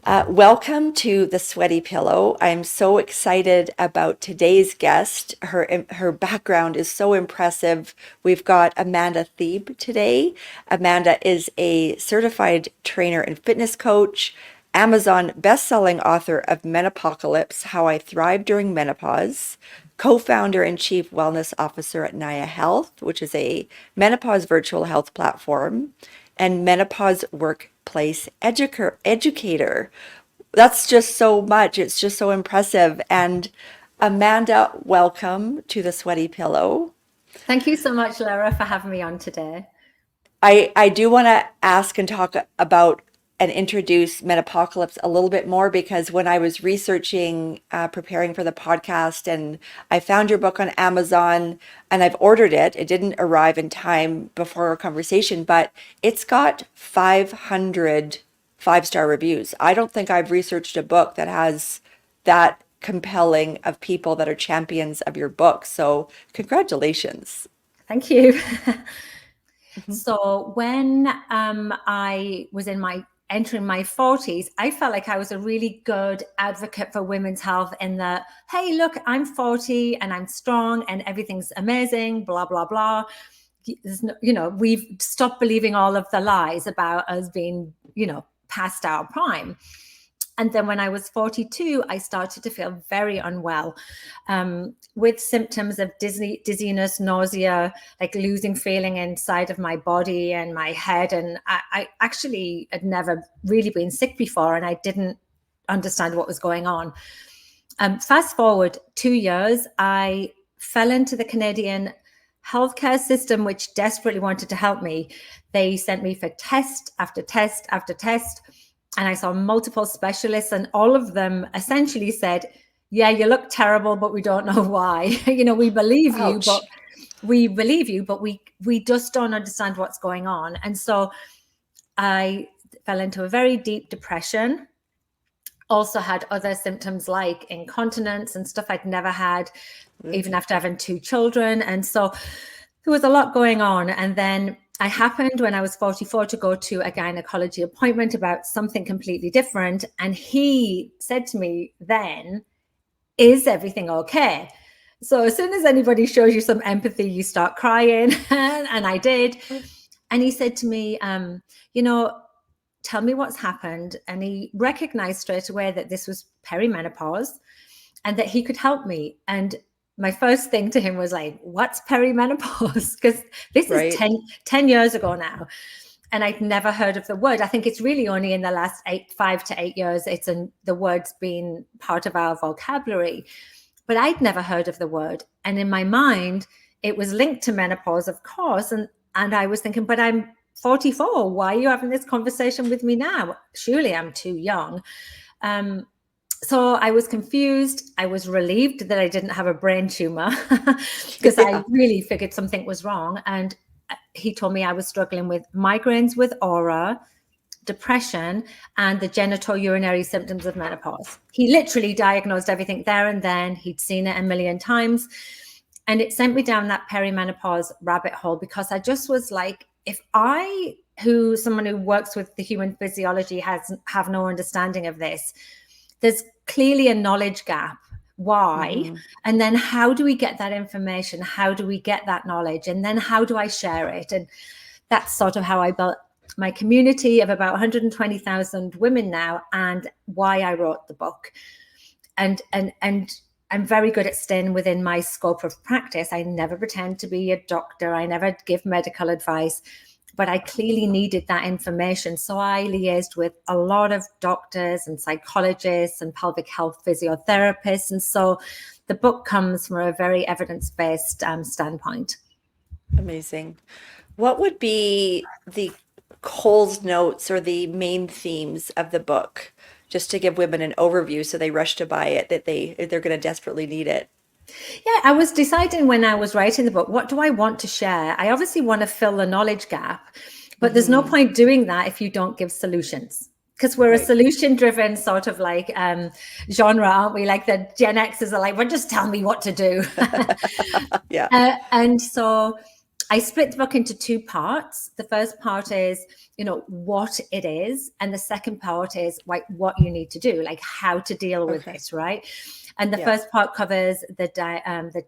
Welcome to the Sweaty Pillow. I'm so excited about today's guest. Her background is so impressive. We've got Amanda Thebe today. Amanda is a certified trainer and fitness coach, Amazon best-selling author of Menopocalypse: How I Thrive During Menopause, co-founder and chief wellness officer at Nia Health, which is a menopause virtual health platform, and menopause workplace educator. That's just so much. It's just so impressive. And Amanda, welcome to the Sweaty Pillow. Thank you so much, Laura, for having me on today. I do want to ask and talk about and introduce Menopocalypse a little bit more because when I was researching, preparing for the podcast, and I found your book on Amazon and I've ordered it. It didn't arrive in time before our conversation, but it's got 500 five-star reviews. I don't think I've researched a book that has that compelling of people that are champions of your book. So congratulations. Thank you. Mhm. So when I was entering my 40s, I felt like I was a really good advocate for women's health in that, hey, look, I'm 40 and I'm strong and everything's amazing, blah, blah, blah. We've stopped believing all of the lies about us being, past our prime. And then when I was 42, I started to feel very unwell, with symptoms of dizziness, nausea, like losing feeling inside of my body and my head. And I actually had never really been sick before, and I didn't understand what was going on. Fast forward 2 years, I fell into the Canadian healthcare system, which desperately wanted to help me. They sent me for test after test after test, and I saw multiple specialists, and all of them essentially said, yeah, you look terrible, but we don't know why. We believe you, but Ouch. we just don't understand what's going on. And so I fell into a very deep depression. Also had other symptoms like incontinence and stuff I'd never had, even after having 2 children. And so there was a lot going on. And then I happened when I was 44 to go to a gynecology appointment about something completely different. And he said to me then, is everything okay? So as soon as anybody shows you some empathy, you start crying. And I did. And he said to me, tell me what's happened. And he recognized straight away that this was perimenopause and that he could help me. And my first thing to him was like, what's perimenopause? Because this is Right. 10 years ago now. And I'd never heard of the word. I think it's really only in the last 5 to 8 years, the word's been part of our vocabulary. But I'd never heard of the word. And in my mind, it was linked to menopause, of course. And I was thinking, but I'm 44. Why are you having this conversation with me now? Surely I'm too young. So I was confused. I was relieved that I didn't have a brain tumor because I Yeah. really figured something was wrong. And he told me I was struggling with migraines with aura, depression, and the genitourinary symptoms of menopause. He literally diagnosed everything there and then. He'd seen it a million times. And it sent me down that perimenopause rabbit hole because I just was like, if someone who works with the human physiology have no understanding of this, there's clearly a knowledge gap. Why? Hmm. And then how do we get that information? How do we get that knowledge? And then how do I share it? And that's sort of how I built my community of about 120,000 women now, and why I wrote the book. And I'm very good at staying within my scope of practice. I never pretend to be a doctor. I never give medical advice, but I clearly needed that information. So I liaised with a lot of doctors and psychologists and pelvic health physiotherapists. And so the book comes from a very evidence-based standpoint. Amazing. What would be the Cole's notes or the main themes of the book, just to give women an overview so they rush to buy it, that they're going to desperately need it. Yeah, I was deciding when I was writing the book, what do I want to share? I obviously want to fill the knowledge gap, but there's no Hmm. point doing that if you don't give solutions. Because we're a Right. solution driven sort of like genre, aren't we? Like the Gen Xers are like, well, just tell me what to do. Yeah. And so I split the book into two parts. The first part is, what it is. And the second part is like what you need to do, like how to deal with Okay. it, right? And the Yeah. first part covers the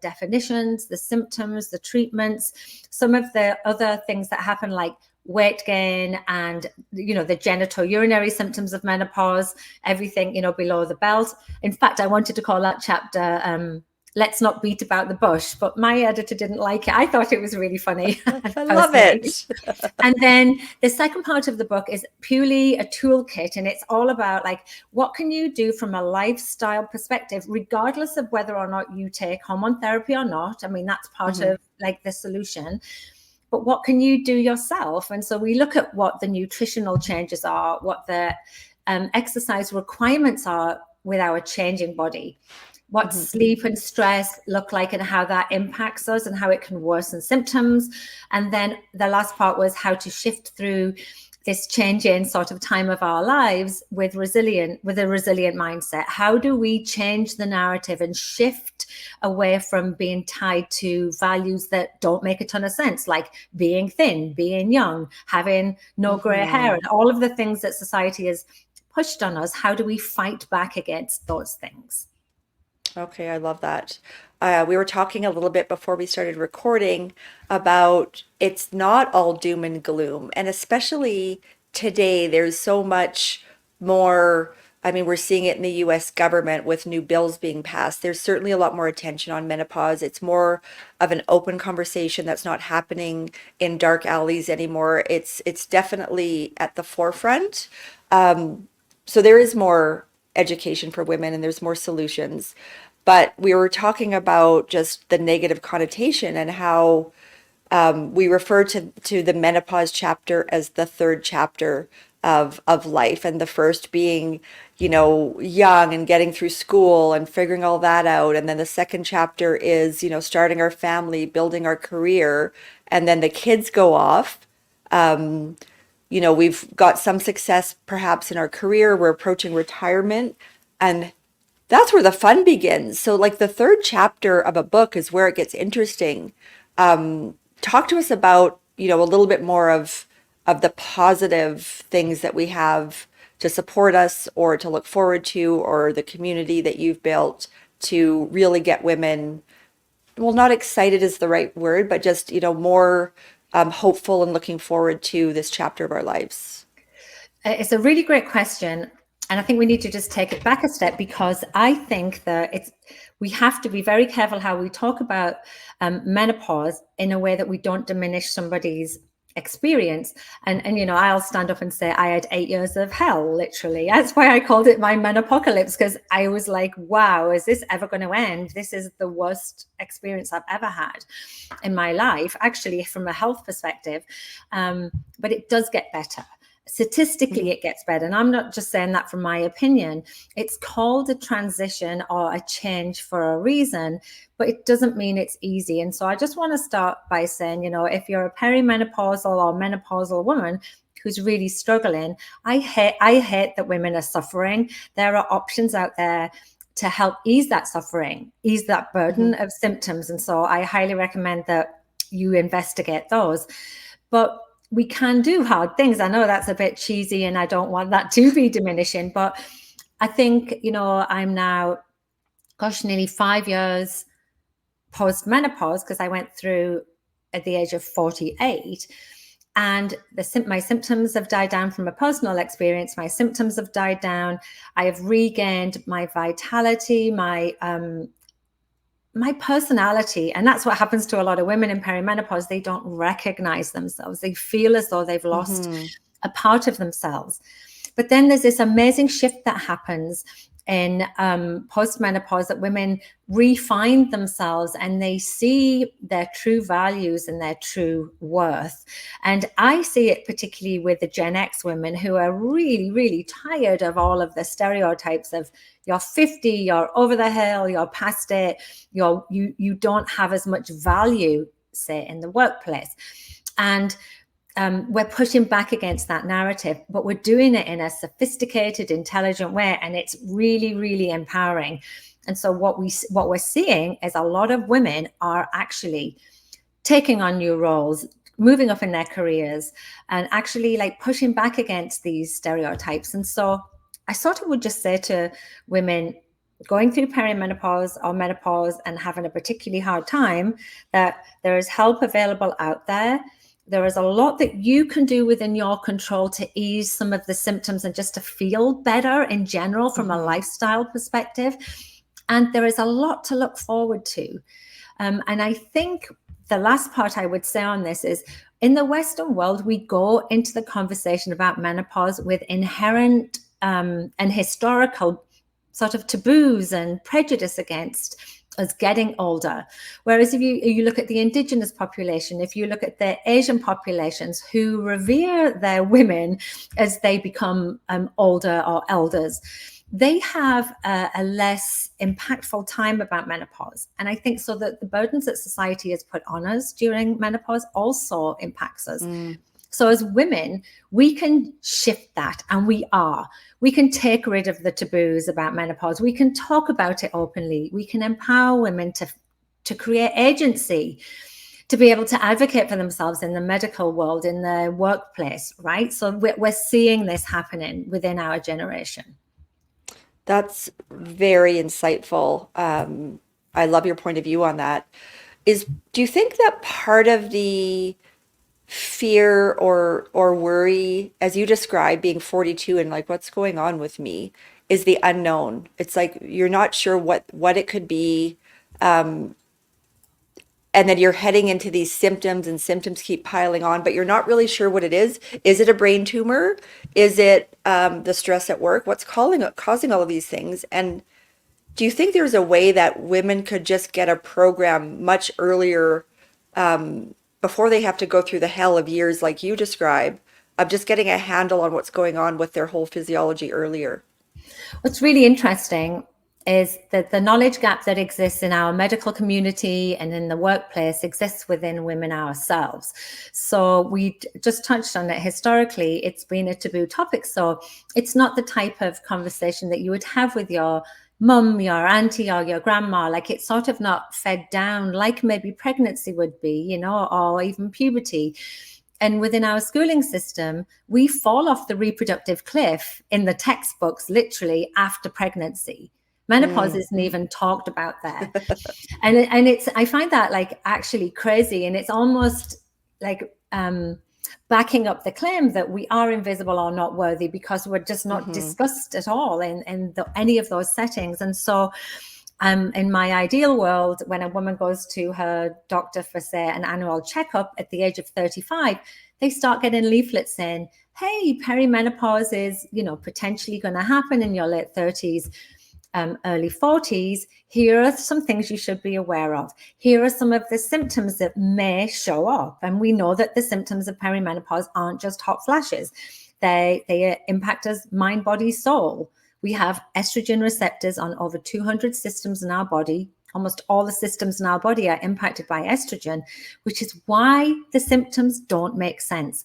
definitions, the symptoms, the treatments, some of the other things that happen, like weight gain and, the genital urinary symptoms of menopause, everything, below the belt. In fact, I wanted to call that chapter, Let's Not Beat About the Bush, but my editor didn't like it. I thought it was really funny, I love personally. it. And then the second part of the book is purely a toolkit, and it's all about like, what can you do from a lifestyle perspective, regardless of whether or not you take hormone therapy or not. I mean, that's part Mhm. of like the solution. But what can you do yourself? And so we look at what the nutritional changes are, what the exercise requirements are with our changing body, what Mhm. sleep and stress look like and how that impacts us and how it can worsen symptoms. And then the last part was how to shift through this changing sort of time of our lives with a resilient mindset. How do we change the narrative and shift away from being tied to values that don't make a ton of sense, like being thin, being young, having no gray hair, Mhm. and all of the things that society has pushed on us? How do we fight back against those things? Okay, I love that. We were talking a little bit before we started recording about it's not all doom and gloom. And especially today, there's so much more. I mean, we're seeing it in the US government with new bills being passed. There's certainly a lot more attention on menopause. It's more of an open conversation that's not happening in dark alleys anymore. It's definitely at the forefront. So there is more education for women and there's more solutions. But we were talking about just the negative connotation and how we refer to the menopause chapter as the third chapter of life, and the first being, young and getting through school and figuring all that out. And then the second chapter is, starting our family, building our career, and then the kids go off. We've got some success perhaps in our career, we're approaching retirement, and that's where the fun begins. So, like, the third chapter of a book is where it gets interesting. Talk to us about, a little bit more of the positive things that we have to support us or to look forward to, or the community that you've built to really get women, well, not excited is the right word, but just, more hopeful and looking forward to this chapter of our lives. It's a really great question. And I think we need to just take it back a step, because I think that we have to be very careful how we talk about menopause in a way that we don't diminish somebody's experience. And I'll stand up and say I had 8 years of hell, literally. That's why I called it my Menopocalypse, because I was like, wow, is this ever going to end? This is the worst experience I've ever had in my life, actually, from a health perspective. But it does get better. Statistically, Mhm. it gets better. And I'm not just saying that from my opinion. It's called a transition or a change for a reason, but it doesn't mean it's easy. And so I just want to start by saying, if you're a perimenopausal or menopausal woman who's really struggling, I hate that women are suffering. There are options out there to help ease that suffering, ease that burden Mhm. of symptoms. And so I highly recommend that you investigate those. But we can do hard things. I know that's a bit cheesy and I don't want that to be diminishing, but I think, I'm now, nearly 5 years post menopause, because I went through at the age of 48. And my symptoms have died down from a personal experience. My symptoms have died down. I have regained my vitality, my personality. And that's what happens to a lot of women in perimenopause. They don't recognize themselves. They feel as though they've lost Mhm. a part of themselves. But then there's this amazing shift that happens in post-menopause, that women refine themselves and they see their true values and their true worth. And I see it particularly with the Gen X women, who are really, really tired of all of the stereotypes of you're 50, you're over the hill, you're past it, you don't have as much value, say, in the workplace. And we're pushing back against that narrative, but we're doing it in a sophisticated, intelligent way, and it's really, really empowering. And so what we're seeing is a lot of women are actually taking on new roles, moving up in their careers, and actually like pushing back against these stereotypes. And so I sort of would just say to women going through perimenopause or menopause and having a particularly hard time that there is help available out there. There is a lot that you can do within your control to ease some of the symptoms and just to feel better in general from a lifestyle perspective. And there is a lot to look forward to. And I think the last part I would say on this is, in the Western world, we go into the conversation about menopause with inherent and historical sort of taboos and prejudice against us getting older. Whereas if you look at the indigenous population, if you look at the Asian populations who revere their women as they become older or elders, they have a less impactful time about menopause. And I think so that the burdens that society has put on us during menopause also impacts us. So as women, we can shift that, and we are. We can take rid of the taboos about menopause. We can talk about it openly. We can empower women to create agency, to be able to advocate for themselves in the medical world, in the workplace, right? So we're seeing this happening within our generation. That's very insightful. I love your point of view on that. Do you think that part of the fear or worry, as you described, being 42 and like what's going on with me, is the unknown? It's like you're not sure what it could be, and then you're heading into these symptoms, and symptoms keep piling on, but you're not really sure what it is. Is it a brain tumor? Is it the stress at work? What's causing all of these things? And do you think there's a way that women could just get a program much earlier, before they have to go through the hell of years like you describe, of just getting a handle on what's going on with their whole physiology earlier? What's really interesting is that the knowledge gap that exists in our medical community and in the workplace exists within women ourselves. So we just touched on it. Historically, it's been a taboo topic. So it's not the type of conversation that you would have with your mum, your auntie, or your grandma. Like, it's sort of not fed down like maybe pregnancy would be, you know, or even puberty. And within our schooling system, we fall off the reproductive cliff in the textbooks literally after pregnancy. Menopause isn't even talked about there. And it's, I find that like actually crazy. And it's almost like backing up the claim that we are invisible or not worthy because we're just not discussed at all in any of those settings. And so in my ideal world, when a woman goes to her doctor for, say, an annual checkup at the age of 35, they start getting leaflets saying, hey, perimenopause is, you know, potentially going to happen in your late 30s. Early 40s, here are some things you should be aware of. Here are some of the symptoms that may show up. And we know that the symptoms of perimenopause aren't just hot flashes. They impact us mind, body, soul. We have estrogen receptors on over 200 systems in our body. Almost all the systems in our body are impacted by estrogen, which is why the symptoms don't make sense.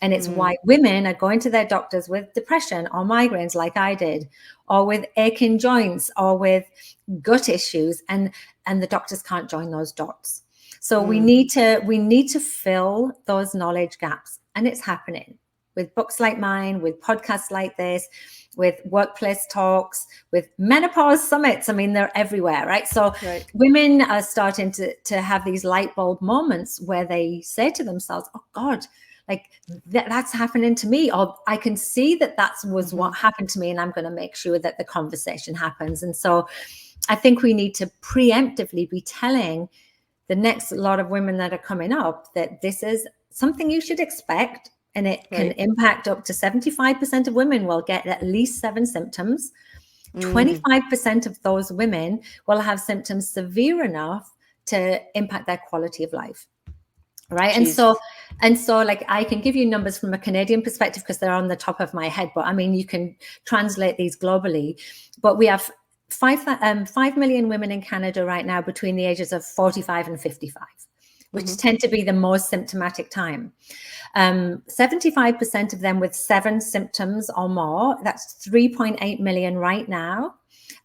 And it's why women are going to their doctors with depression or migraines like I did, or with aching joints or with gut issues, and the doctors can't join those dots. So we need to fill those knowledge gaps, and it's happening with books like mine, with podcasts like this, with workplace talks, with menopause summits. I mean, they're everywhere, right? So women are starting to have these light bulb moments where they say to themselves, oh God, like that's happening to me, or I can see that was what happened to me, and I'm going to make sure that the conversation happens. And so I think we need to preemptively be telling the next lot of women that are coming up that this is something you should expect, and it can impact up to 75% of women will get at least 7 symptoms. 25% of those women will have symptoms severe enough to impact their quality of life. Right. Jeez. And so like I can give you numbers from a Canadian perspective because they're on the top of my head. But I mean, you can translate these globally. But we have 5 million women in Canada right now between the ages of 45 and 55, which tend to be the most symptomatic time. 75% of them with 7 symptoms or more. That's 3.8 million right now.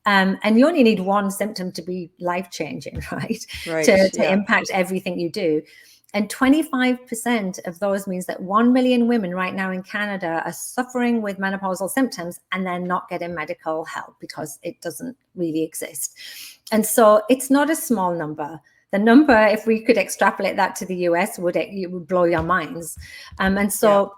And you only need one symptom to be life-changing, right? Right. To Yeah. impact everything you do. And 25% of those means that 1 million women right now in Canada are suffering with menopausal symptoms and they're not getting medical help because it doesn't really exist. And so it's not a small number. The number, if we could extrapolate that to the US, it would blow your minds. And Yeah. so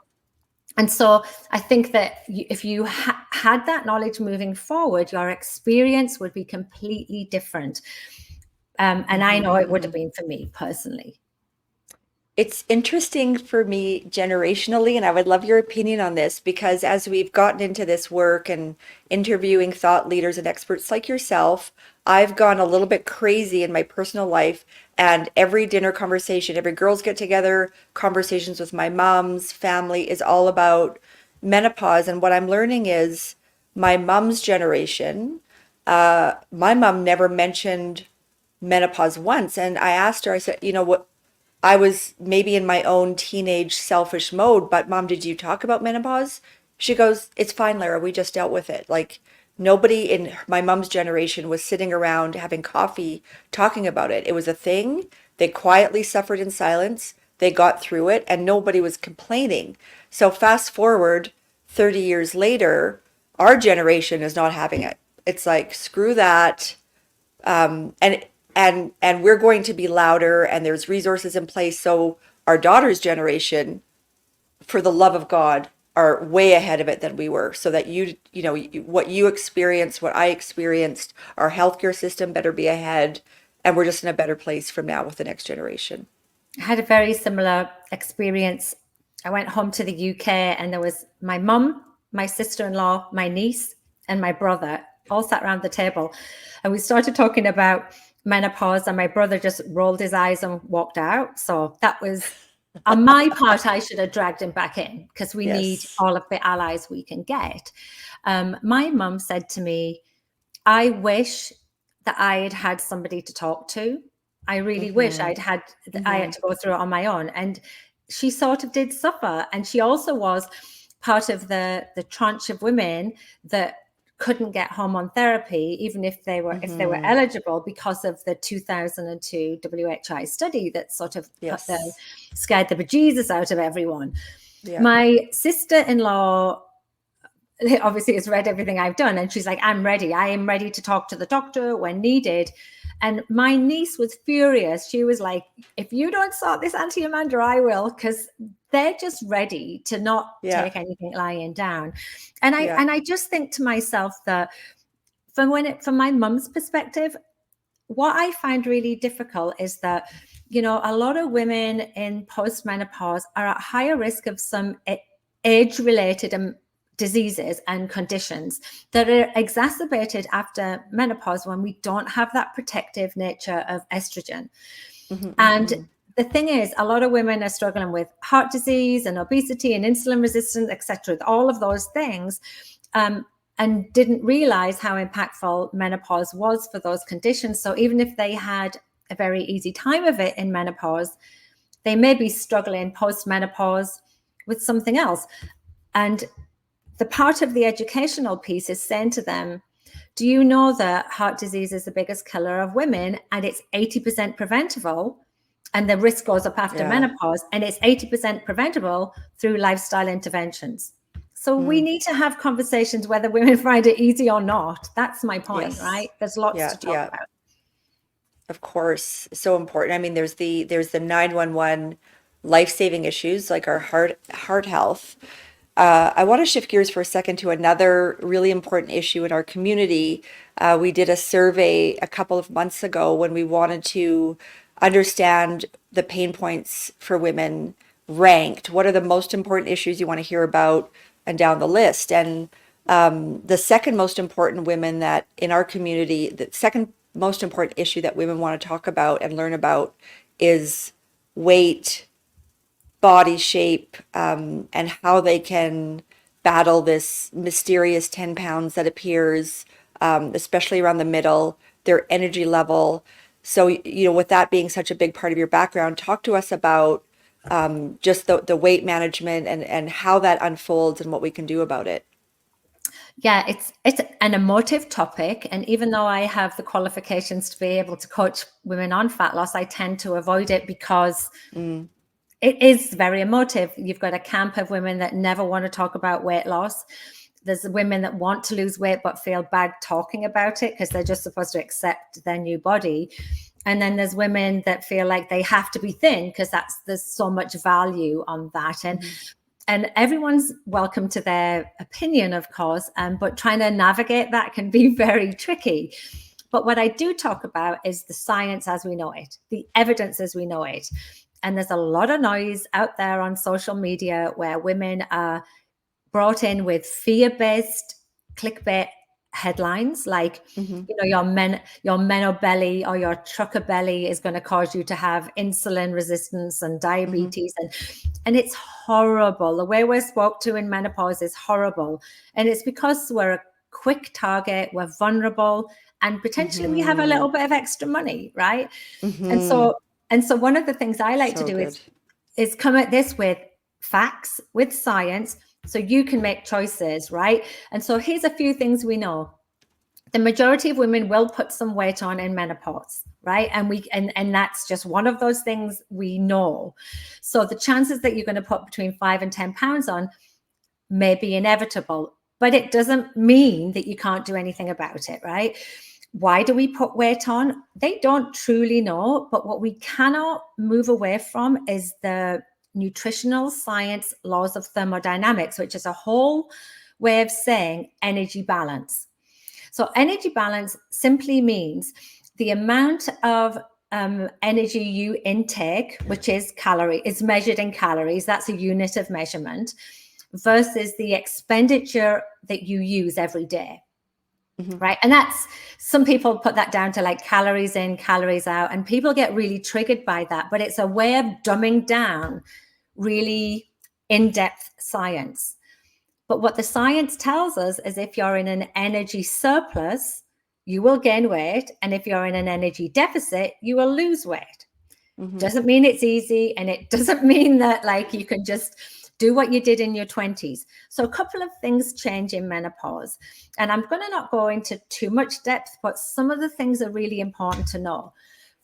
and so I think that if you had that knowledge moving forward, your experience would be completely different. And I know it would have been for me personally. It's interesting for me generationally, and I would love your opinion on this because as we've gotten into this work and interviewing thought leaders and experts like yourself, I've gone a little bit crazy in my personal life. And every dinner conversation, every girls get together, conversations with my mom's family is all about menopause. And what I'm learning is my mom's generation, my mom never mentioned menopause once. And I asked her, I said, you know what? I was maybe in my own teenage selfish mode, but mom, did you talk about menopause? She goes, it's fine, Lara. We just dealt with it. Like nobody in my mom's generation was sitting around having coffee talking about it. It was a thing. They quietly suffered in silence. They got through it and nobody was complaining. So fast forward 30 years later, our generation is not having it. It's like, screw that. And we're going to be louder and there's resources in place so our daughter's generation, for the love of God, are way ahead of it than we were, so that what you experienced, what I experienced, our healthcare system better be ahead, and we're just in a better place from now with the next generation. I had a very similar experience. I went home to the UK and there was my mum, my sister-in-law, my niece, and my brother all sat around the table. And we started talking about menopause, and my brother just rolled his eyes and walked out. So that was, on my part, I should have dragged him back in because we need Yes. all of the allies we can get. My mum said to me, I wish that I had had somebody to talk to. I really wish Mm-hmm. I had Mm-hmm. to go through it on my own. And she sort of did suffer. And she also was part of the tranche of women that couldn't get hormone therapy, even if they were Mm-hmm. eligible, because of the 2002 WHI study that sort of Yes. scared the bejesus out of everyone. Yeah. My sister-in-law obviously has read everything I've done, and she's like, I'm ready. I am ready to talk to the doctor when needed. And my niece was furious. She was like, if you don't sort this, Auntie Amanda, I will, because they're just ready to not Yeah. take anything lying down. And I Yeah. and I just think to myself that from my mum's perspective, what I find really difficult is that, a lot of women in postmenopause are at higher risk of some age-related diseases and conditions that are exacerbated after menopause when we don't have that protective nature of estrogen. Mm-hmm. And Mm-hmm. the thing is, a lot of women are struggling with heart disease and obesity and insulin resistance, etc., all of those things. And didn't realize how impactful menopause was for those conditions. So even if they had a very easy time of it in menopause, they may be struggling post-menopause with something else. And the part of the educational piece is saying to them, do you know that heart disease is the biggest killer of women and it's 80% preventable? And the risk goes up after Yeah. menopause, and it's 80% preventable through lifestyle interventions. So we Mm. need to have conversations whether women find it easy or not. That's my point, right? Yes. There's lots Yeah. to talk Yeah. about. Of course, so important. I mean, there's the 911 life-saving issues like our heart health. I want to shift gears for a second to another really important issue in our community. We did a survey a couple of months ago when we wanted to understand the pain points for women ranked. What are the most important issues you want to hear about and down the list? And the second most important women that in our community, the second most important issue that women want to talk about and learn about is weight, body shape, and how they can battle this mysterious 10 pounds that appears, especially around the middle, their energy level. So, with that being such a big part of your background, talk to us about just the weight management and how that unfolds and what we can do about it. Yeah, it's an emotive topic, and even though I have the qualifications to be able to coach women on fat loss, I tend to avoid it because it is very emotive. You've got a camp of women that never want to talk about weight loss. There's women that want to lose weight but feel bad talking about it because they're just supposed to accept their new body. And then there's women that feel like they have to be thin because there's so much value on that. And everyone's welcome to their opinion, of course, but trying to navigate that can be very tricky. But what I do talk about is the science as we know it, the evidence as we know it. And there's a lot of noise out there on social media where women are brought in with fear-based clickbait headlines like, your menobelly or your trucker belly is going to cause you to have insulin resistance and diabetes. And it's horrible. The way we're spoke to in menopause is horrible. And it's because we're a quick target, we're vulnerable, and potentially we have a little bit of extra money, right? And so one of the things I like to do is come at this with facts, with science, so you can make choices, right? And so here's a few things we know. The majority of women will put some weight on in menopause, right? And that's just one of those things we know. So the chances that you're going to put between 5 and 10 pounds on may be inevitable, but it doesn't mean that you can't do anything about it, right? Why do we put weight on? They don't truly know, but what we cannot move away from is the nutritional science laws of thermodynamics, which is a whole way of saying energy balance. So energy balance simply means the amount of energy you intake, which is measured in calories. That's a unit of measurement, versus the expenditure that you use every day. Right. And that's, some people put that down to like calories in, calories out, and people get really triggered by that. But it's a way of dumbing down really in-depth science. But what the science tells us is if you're in an energy surplus, you will gain weight. And if you're in an energy deficit, you will lose weight. Doesn't mean it's easy. And it doesn't mean that like you can just do what you did in your 20s. So a couple of things change in menopause. And I'm going to not go into too much depth, but some of the things are really important to know.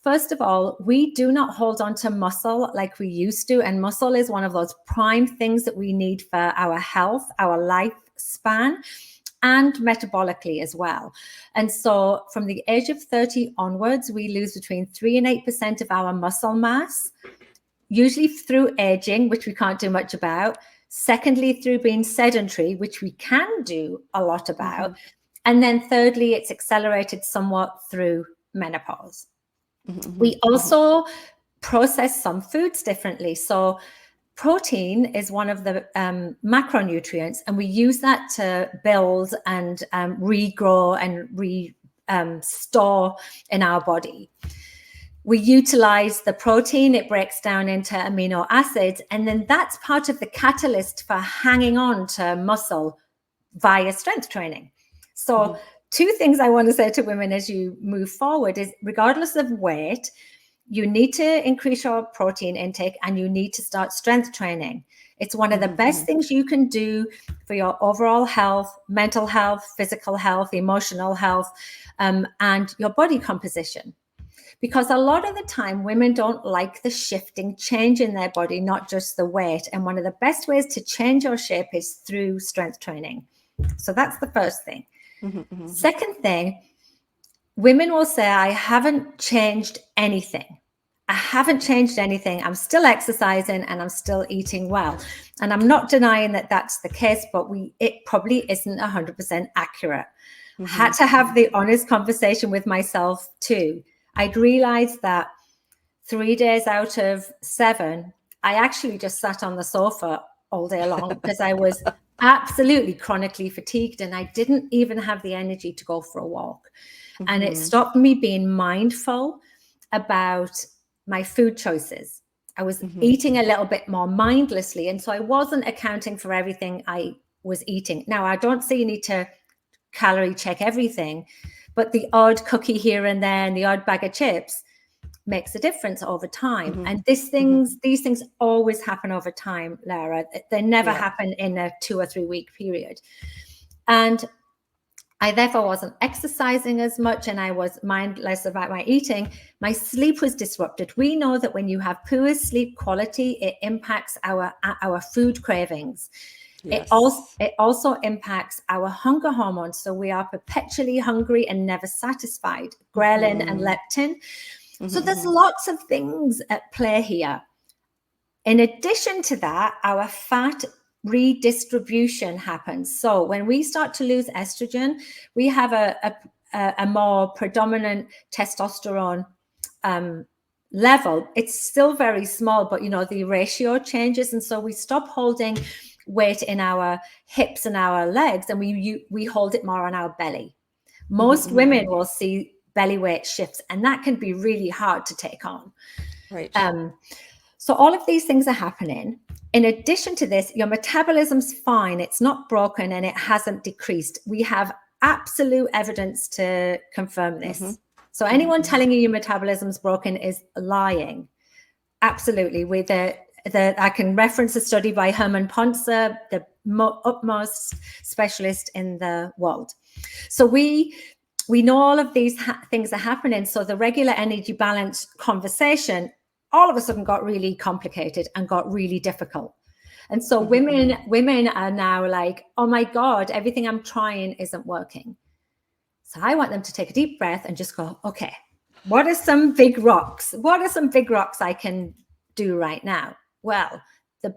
First of all, we do not hold on to muscle like we used to. And muscle is one of those prime things that we need for our health, our lifespan, and metabolically as well. And so from the age of 30 onwards, we lose between 3 and 8% of our muscle mass, usually through aging, which we can't do much about. Secondly, through being sedentary, which we can do a lot about. And then thirdly, it's accelerated somewhat through menopause. We also process some foods differently. So protein is one of the macronutrients, and we use that to build and regrow and store in our body. We utilize the protein, it breaks down into amino acids, and then that's part of the catalyst for hanging on to muscle via strength training. So two things I want to say to women as you move forward is, regardless of weight, you need to increase your protein intake and you need to start strength training. It's one of the best things you can do for your overall health, mental health, physical health, emotional health, and your body composition. Because a lot of the time, women don't like the shifting change in their body, not just the weight. And one of the best ways to change your shape is through strength training. So that's the first thing. Second thing, women will say, I haven't changed anything. I haven't changed anything. I'm still exercising and I'm still eating well. And I'm not denying that that's the case, but it probably isn't 100% accurate. I had to have the honest conversation with myself too. I'd realized that 3 days out of 7, I actually just sat on the sofa all day long because I was absolutely chronically fatigued and I didn't even have the energy to go for a walk. And it stopped me being mindful about my food choices. I was eating a little bit more mindlessly. And so I wasn't accounting for everything I was eating. Now, I don't say you need to calorie check everything, but the odd cookie here and there and the odd bag of chips makes a difference over time. And these things always happen over time, Lara. They never happen in a 2 or 3 week period. And I therefore wasn't exercising as much and I was mindless about my eating. My sleep was disrupted. We know that when you have poor sleep quality, it impacts our food cravings. Yes. It also impacts our hunger hormones. So we are perpetually hungry and never satisfied, ghrelin and Mm-hmm. leptin. So there's Mm-hmm. lots of things at play here. In addition to that, our fat redistribution happens. So when we start to lose estrogen, we have a more predominant testosterone level. It's still very small, but the ratio changes, and so we stop holding weight in our hips and our legs, and we hold it more on our belly. Most Mm-hmm. women will see belly weight shifts, and that can be really hard to take on. Right. So all of these things are happening. In addition to this, your metabolism's fine. It's not broken and it hasn't decreased. We have absolute evidence to confirm Mm-hmm. this. So anyone Mm-hmm. telling you your metabolism's broken is lying. Absolutely. With I can reference a study by Herman Ponce, the utmost specialist in the world. So we know all of these things are happening. So the regular energy balance conversation all of a sudden got really complicated and got really difficult. And so Mm-hmm. women are now like, oh my God, everything I'm trying isn't working. So I want them to take a deep breath and just go, okay, what are some big rocks? What are some big rocks I can do right now? Well, the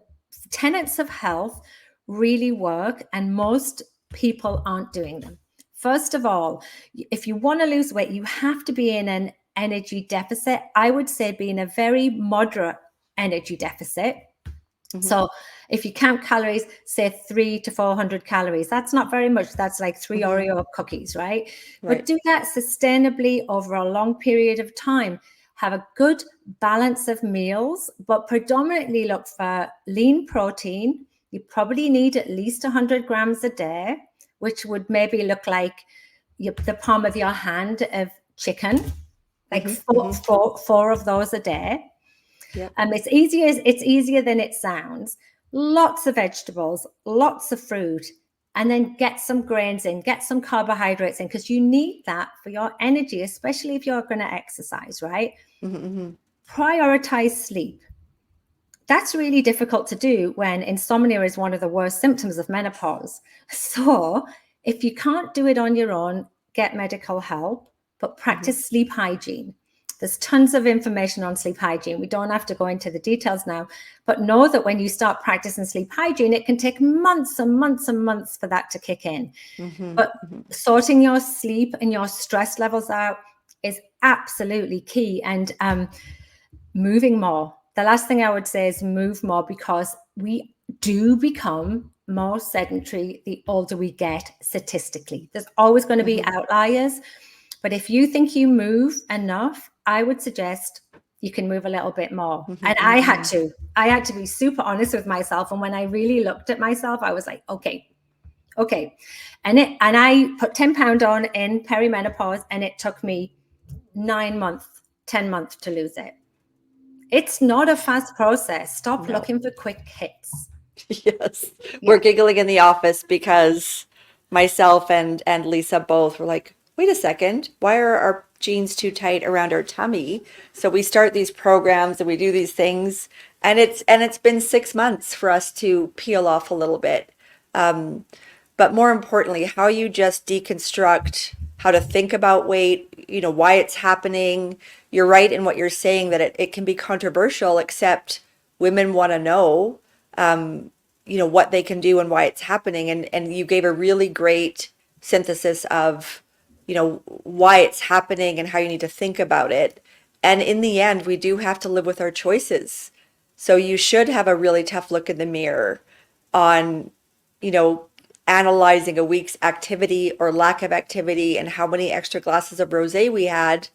tenets of health really work, and most people aren't doing them. First of all, if you want to lose weight, you have to be in an energy deficit. I would say be in a very moderate energy deficit. Mm-hmm. So if you count calories, say 300 to 400 calories, that's not very much. That's like 3 Mm-hmm. Oreo cookies, right? But Right. do that sustainably over a long period of time. Have a good balance of meals, but predominantly look for lean protein. You probably need at least 100 grams a day, which would maybe look like the palm of your hand of chicken, like Mm-hmm. Mm-hmm. four of those a day. Yep. It's easier than it sounds. Lots of vegetables, lots of fruit, and then get some grains in, get some carbohydrates in, because you need that for your energy, especially if you're going to exercise, right? Mm-hmm. Mm-hmm. Prioritize sleep. That's really difficult to do when insomnia is one of the worst symptoms of menopause. So if you can't do it on your own, get medical help, but Mm-hmm. practice sleep hygiene. There's tons of information on sleep hygiene. We don't have to go into the details now, but know that when you start practicing sleep hygiene, it can take months and months and months for that to kick in. Mm-hmm. But Mm-hmm. sorting your sleep and your stress levels out is absolutely key. And moving more. The last thing I would say is move more, because we do become more sedentary the older we get statistically. There's always going to be Mm-hmm. outliers. But if you think you move enough, I would suggest you can move a little bit more. Mm-hmm. And Mm-hmm. I had to be super honest with myself. And when I really looked at myself, I was like, okay. And I put 10 pounds on in perimenopause, and it took me 9 months, 10 months to lose it. It's not a fast process. Stop No. looking for quick hits. Yes. We're Yeah. giggling in the office because myself and Lisa both were like, wait a second, why are our jeans too tight around our tummy? So we start these programs and we do these things, and it's been 6 months for us to peel off a little bit. But more importantly, how you just deconstruct how to think about weight, why it's happening. You're right in what you're saying that it can be controversial, except women want to know, what they can do and why it's happening. And you gave a really great synthesis of, why it's happening and how you need to think about it. And in the end, we do have to live with our choices. So you should have a really tough look in the mirror on, you know, analyzing a week's activity or lack of activity and how many extra glasses of rosé we had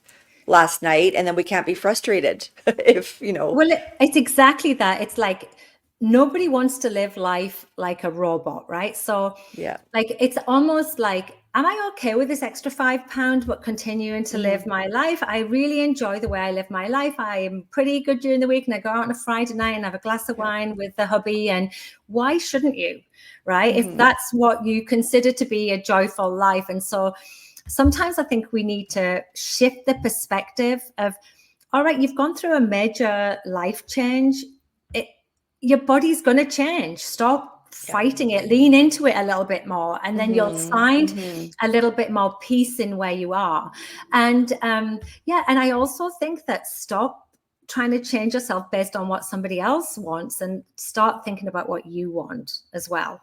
last night, and then we can't be frustrated if. Well, it's exactly that. It's like nobody wants to live life like a robot, right? So, Yeah. like, it's almost like am I okay with this extra £5, but continuing to live my life? I really enjoy the way I live my life. I am pretty good during the week, and I go out on a Friday night and have a glass of wine with the hubby. And why shouldn't you? Right? If that's what you consider to be a joyful life. And so sometimes I think we need to shift the perspective of, all right, you've gone through a major life change. Your body's going to change. Stop fighting it, lean into it a little bit more, and then you'll find a little bit more peace in where you are. And and I also think that stop trying to change yourself based on what somebody else wants, and start thinking about what you want as well.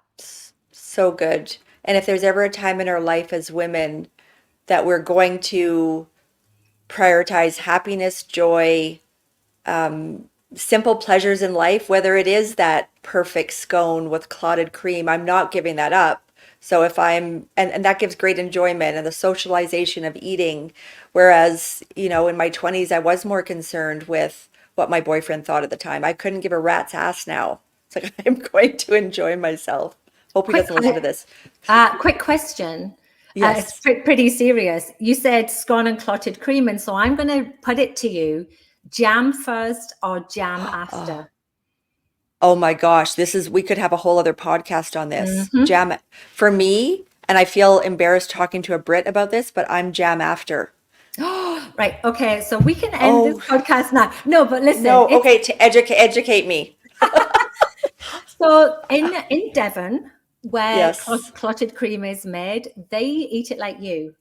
So good. And if there's ever a time in our life as women that we're going to prioritize happiness, joy, simple pleasures in life, whether it is that perfect scone with clotted cream, I'm not giving that up. So if and that gives great enjoyment and the socialization of eating. Whereas, in my 20s, I was more concerned with what my boyfriend thought at the time. I couldn't give a rat's ass now. It's like, I'm going to enjoy myself. Hope he doesn't listen to this. Quick question. Yes. It's pretty serious. You said scone and clotted cream, and so I'm going to put it to you: jam first or jam after? Oh my gosh, we could have a whole other podcast on this. Jam for me, and I feel embarrassed talking to a Brit about this, but I'm jam after. Right. Okay. So we can end this podcast now. No, but listen. No. Okay. To educate me. So in Devon, where Yes. clotted cream is made, they eat it like you.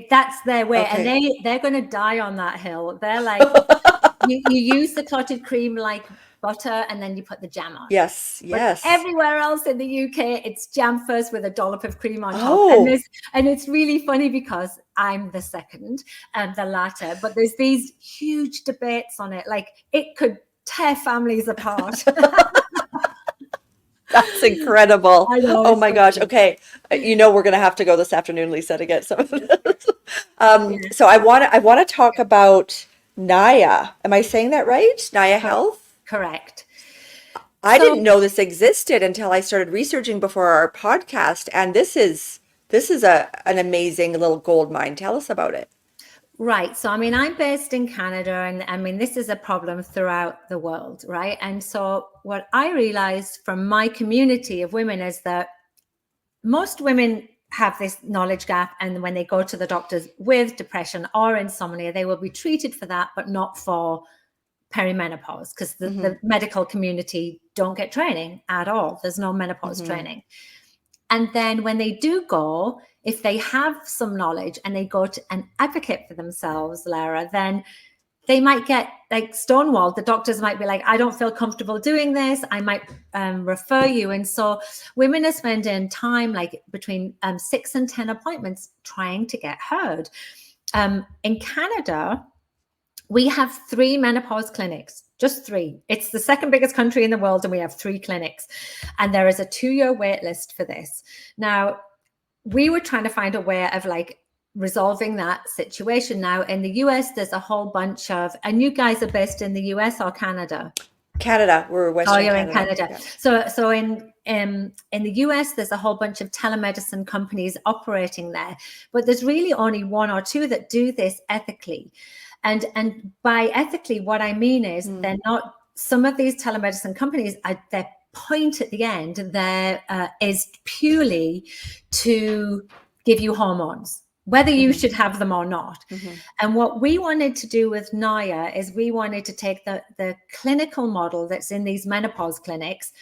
That's their way, and they're going to die on that hill. They're like, you use the clotted cream like butter, and then you put the jam on. Yes. But everywhere else in the UK, it's jam first with a dollop of cream on top. Oh. And it's really funny because I'm the second and the latter. But there's these huge debates on it. Like, it could tear families apart. That's incredible. I know, Oh my gosh. Okay. We're going to have to go this afternoon, Lisa, to get some of this. So I want to talk about Nia. Am I saying that right? Nia Health? Correct. I didn't know this existed until I started researching before our podcast. And this is an amazing little gold mine. Tell us about it. Right. So, I mean, I'm based in Canada, and I mean, this is a problem throughout the world, right? And so what I realized from my community of women is that most women have this knowledge gap, and when they go to the doctors with depression or insomnia, they will be treated for that, but not for perimenopause, because the medical community don't get training at all. There's no menopause training. And then when they do go, if they have some knowledge and they go to an advocate for themselves, Lara, then they might get like stonewalled. The doctors might be like, I don't feel comfortable doing this. I might refer you. And so women are spending time like between 6 and 10 appointments trying to get heard. In Canada, we have 3 menopause clinics, just 3. It's the second biggest country in the world, and we have 3 clinics. And there is a 2-year wait list for this. Now, we were trying to find a way of like resolving that situation. Now, in the US, there's a whole bunch of, and you guys are based in the US or Canada? Canada. We're Western Canada. Oh, you're in Canada. Yeah. So in the US, there's a whole bunch of telemedicine companies operating there, but there's really only 1 or 2 that do this ethically. And by ethically, what I mean is they're not, some of these telemedicine companies, their point at the end there is purely to give you hormones, whether you should have them or not. And what we wanted to do with Nia is we wanted to take the clinical model that's in these menopause clinics,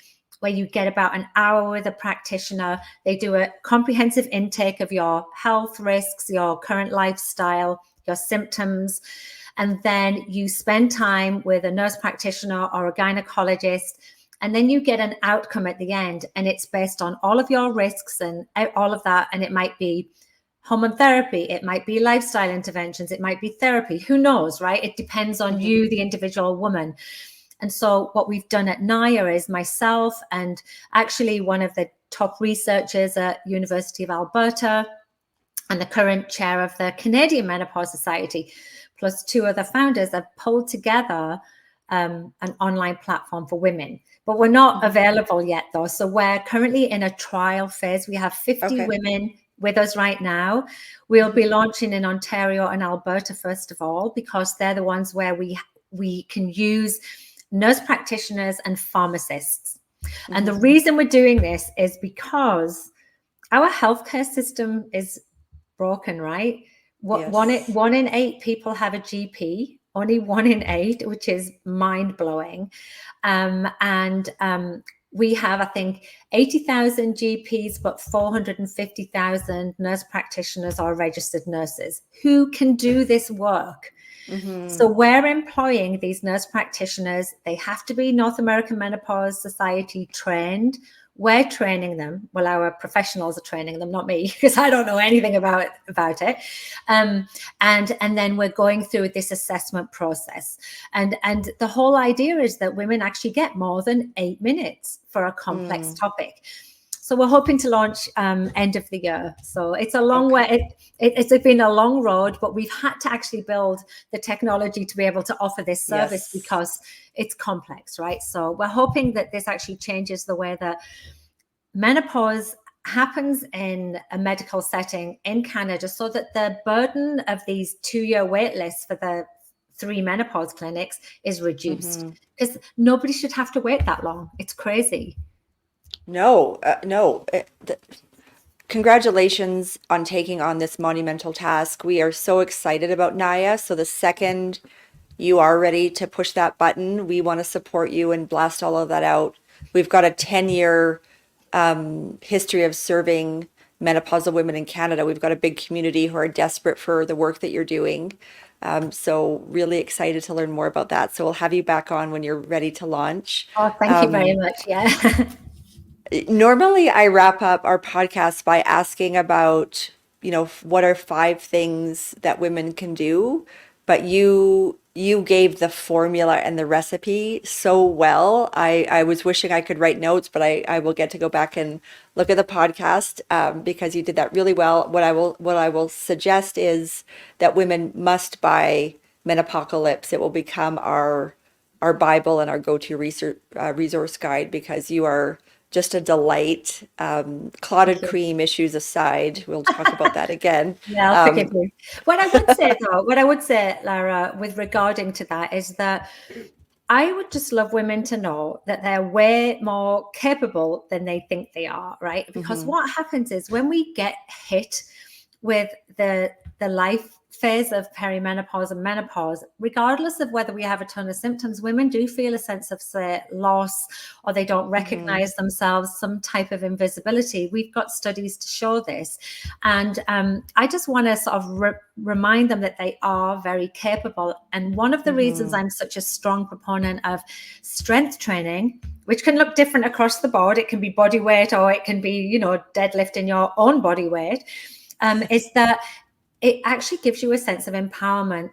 where you get about an hour with a practitioner. They do a comprehensive intake of your health risks, your current lifestyle, your symptoms, and then you spend time with a nurse practitioner or a gynecologist, and then you get an outcome at the end, and it's based on all of your risks and all of that. And it might be hormone therapy, it might be lifestyle interventions, it might be therapy, who knows, right? It depends on you, the individual woman. And so what we've done at Nia is myself and actually one of the top researchers at University of Alberta and the current chair of the Canadian Menopause Society, plus 2 other founders, have pulled together an online platform for women. But we're not available yet, though. So we're currently in a trial phase. We have 50 women with us right now. We'll be Mhm. launching in Ontario and Alberta first of all, because they're the ones where we can use nurse practitioners and pharmacists. And the Mhm. reason we're doing this is because our healthcare system is broken, right? Yes. One in eight people have a GP, only one in eight, which is mind blowing. And we have, I think, 80,000 GPs, but 450,000 nurse practitioners or registered nurses who can do this work. So Mhm. we're employing these nurse practitioners. They have to be North American Menopause Society trained. We're training them. Well, our professionals are training them, not me, because I don't know anything about it. And then we're going through this assessment process. And the whole idea is that women actually get more than 8 minutes for a complex Mm. topic. So we're hoping to launch end of the year. So it's a long way. Okay. It's been a long road, but we've had to actually build the technology to be able to offer this service Yes. because it's complex, right? So we're hoping that this actually changes the way that menopause happens in a medical setting in Canada, so that the burden of these 2-year wait lists for the 3 menopause clinics is reduced, Mhm. because nobody should have to wait that long. It's crazy. No, no. Congratulations on taking on this monumental task. We are so excited about Naya. So the second you are ready to push that button, we want to support you and blast all of that out. We've got a 10-year history of serving menopausal women in Canada. We've got a big community who are desperate for the work that you're doing. So really excited to learn more about that. So we'll have you back on when you're ready to launch. Oh, thank you very Um, much. Yeah. Normally, I wrap up our podcast by asking about, what are 5 things that women can do, but you gave the formula and the recipe so well. I was wishing I could write notes, but I will get to go back and look at the podcast because you did that really well. What I will suggest is that women must buy Menopocalypse. It will become our Bible and our go-to resource guide because you are just a delight. Thank Clotted you. cream issues aside, we'll talk about that again. Yeah, I'll forgive Um, you. What I would say though, what I would say, Lara, with regarding to that is that I would just love women to know that they're way more capable than they think they are, right? Because mhm, what happens is when we get hit with the life phase of perimenopause and menopause, regardless of whether we have a ton of symptoms, women do feel a sense of, say, loss, or they don't mhm, recognize themselves, some type of invisibility. We've got studies to show this. And I just want to sort of remind them that they are very capable. And one of the reasons mhm. I'm such a strong proponent of strength training, which can look different across the board, it can be body weight or it can be, deadlifting your own body weight, is that it actually gives you a sense of empowerment.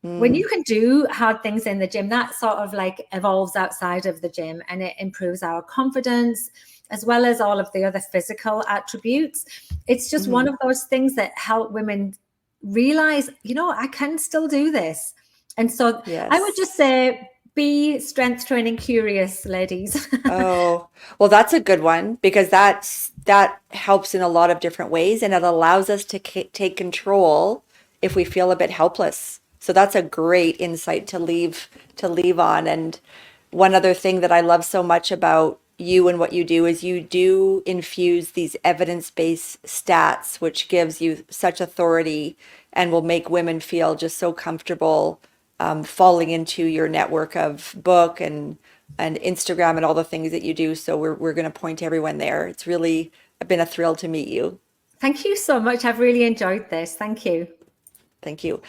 When Mm, you can do hard things in the gym, that sort of like evolves outside of the gym, and it improves our confidence as well as all of the other physical attributes. It's just one mhm. of those things that help women realize, I can still do this. And so I would just Yes. say, be strength training curious, ladies. Oh, well, that's a good one because that helps in a lot of different ways, and it allows us to take control if we feel a bit helpless. So that's a great insight to leave on. And one other thing that I love so much about you and what you do is you do infuse these evidence-based stats, which gives you such authority and will make women feel just so comfortable falling into your network of book and Instagram and all the things that you do. So we're going to point everyone there. It's really been a thrill to meet you. Thank you so much. I've really enjoyed this. Thank you. Thank you.